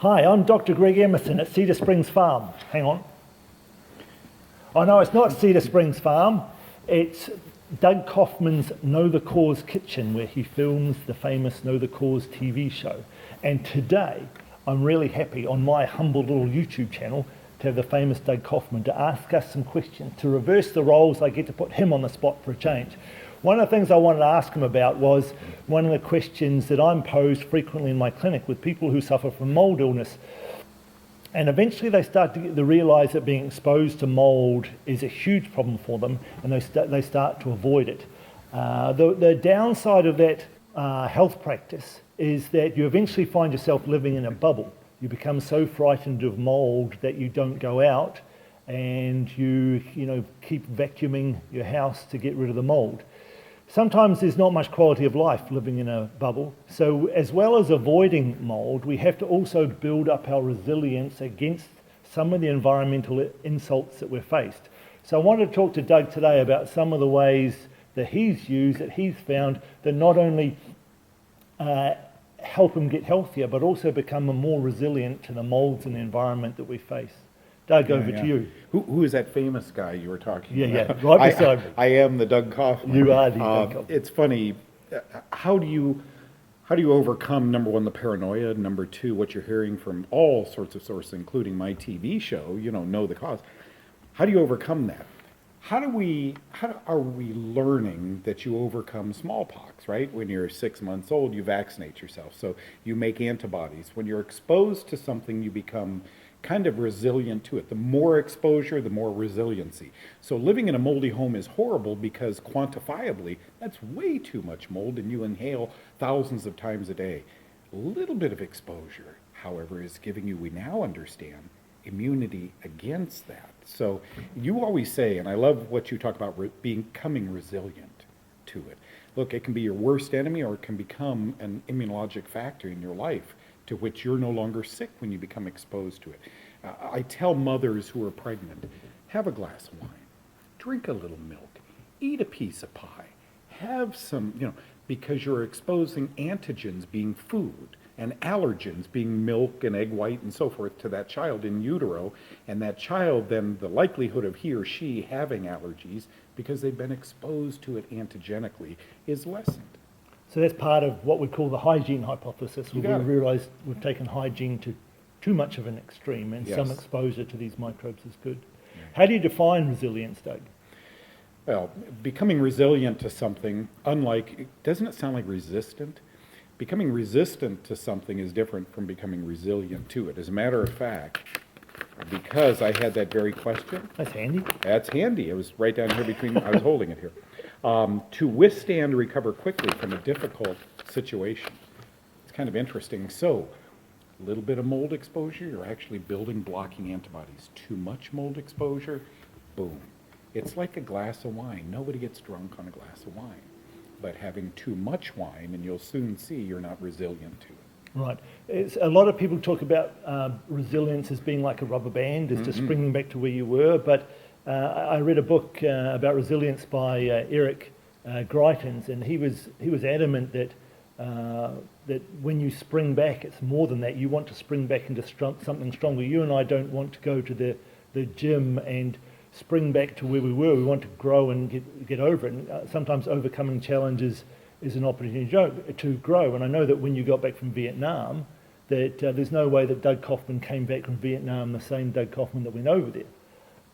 Hi, I'm Dr. Greg Emerson at Cedar Springs Farm. Hang on. Oh no, it's not Cedar Springs Farm. It's Doug Kaufmann's Know the Cause kitchen, where he films the famous Know the Cause TV show. And today, I'm really happy on my humble little YouTube channel to have the famous Doug Kaufmann to ask us some questions. To reverse the roles, I get to put him on the spot for a change. One of the things I wanted to ask him about was one of the questions that I'm posed frequently in my clinic with people who suffer from mould illness. And eventually they start to realise that being exposed to mould is a huge problem for them, and they start to avoid it. The downside of that health practice is that you eventually find yourself living in a bubble. You become so frightened of mould that you don't go out, and you keep vacuuming your house to get rid of the mould. Sometimes there's not much quality of life living in a bubble. So as well as avoiding mould, we have to also build up our resilience against some of the environmental insults that we're faced. So I wanted to talk to Doug today about some of the ways that he's used, that he's found, that not only help him get healthier, but also become more resilient to the moulds and the environment that we face. Doug, over to you. Who is that famous guy you were talking about? Yeah, right beside me. I am the Doug Kaufmann. You are the Doug Kaufmann. It's funny. How do you overcome, number one, the paranoia, number two, what you're hearing from all sorts of sources, including my TV show, Know the Cause. How do you overcome that? How are we learning that you overcome smallpox, right? When you're 6 months old, you vaccinate yourself. So you make antibodies. When you're exposed to something, you become kind of resilient to it. The more exposure, the more resiliency. So living in a moldy home is horrible because quantifiably, that's way too much mold and you inhale thousands of times a day. A little bit of exposure, however, is giving you, we now understand, immunity against that. So you always say, and I love what you talk about, becoming resilient to it. Look, it can be your worst enemy or it can become an immunologic factor in your life to which you're no longer sick when you become exposed to it. I tell mothers who are pregnant, have a glass of wine, drink a little milk, eat a piece of pie, have some, because you're exposing antigens being food and allergens being milk and egg white and so forth to that child in utero, and that child then, the likelihood of he or she having allergies because they've been exposed to it antigenically is lessened. So that's part of what we call the hygiene hypothesis, where we realise we've taken hygiene to too much of an extreme, and some exposure to these microbes is good. Yeah. How do you define resilience, Doug? Well, becoming resilient to something, doesn't it sound like resistant? Becoming resistant to something is different from becoming resilient to it. As a matter of fact, because I had that very question. That's handy. That's handy. It was right down here between, I was holding it here. To withstand or recover quickly from a difficult situation. It's kind of interesting. So, a little bit of mold exposure, you're actually building blocking antibodies. Too much mold exposure, boom. It's like a glass of wine. Nobody gets drunk on a glass of wine. But having too much wine, and you'll soon see you're not resilient to it. Right. A lot of people talk about resilience as being like a rubber band, as just springing back to where you were, but I read a book about resilience by Eric Greitens, and he was adamant that when you spring back, it's more than that. You want to spring back into something stronger. You and I don't want to go to the gym and spring back to where we were. We want to grow and get over it. And sometimes overcoming challenges is an opportunity to grow. And I know that when you got back from Vietnam, that there's no way that Doug Kaufmann came back from Vietnam the same Doug Kaufmann that went over there.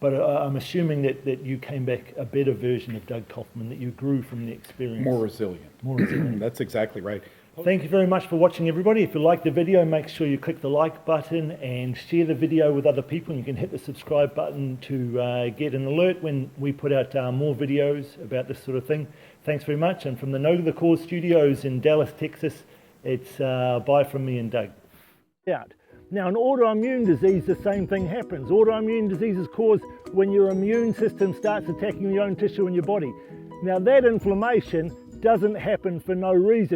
But I'm assuming that you came back a better version of Doug Kaufmann, that you grew from the experience. More resilient. More resilient. That's exactly right. Thank you very much for watching, everybody. If you like the video, make sure you click the like button and share the video with other people. And you can hit the subscribe button to get an alert when we put out more videos about this sort of thing. Thanks very much. And from the Know the Cause studios in Dallas, Texas, it's bye from me and Doug. Now, in autoimmune disease, the same thing happens. Autoimmune disease is caused when your immune system starts attacking your own tissue in your body. Now, that inflammation doesn't happen for no reason.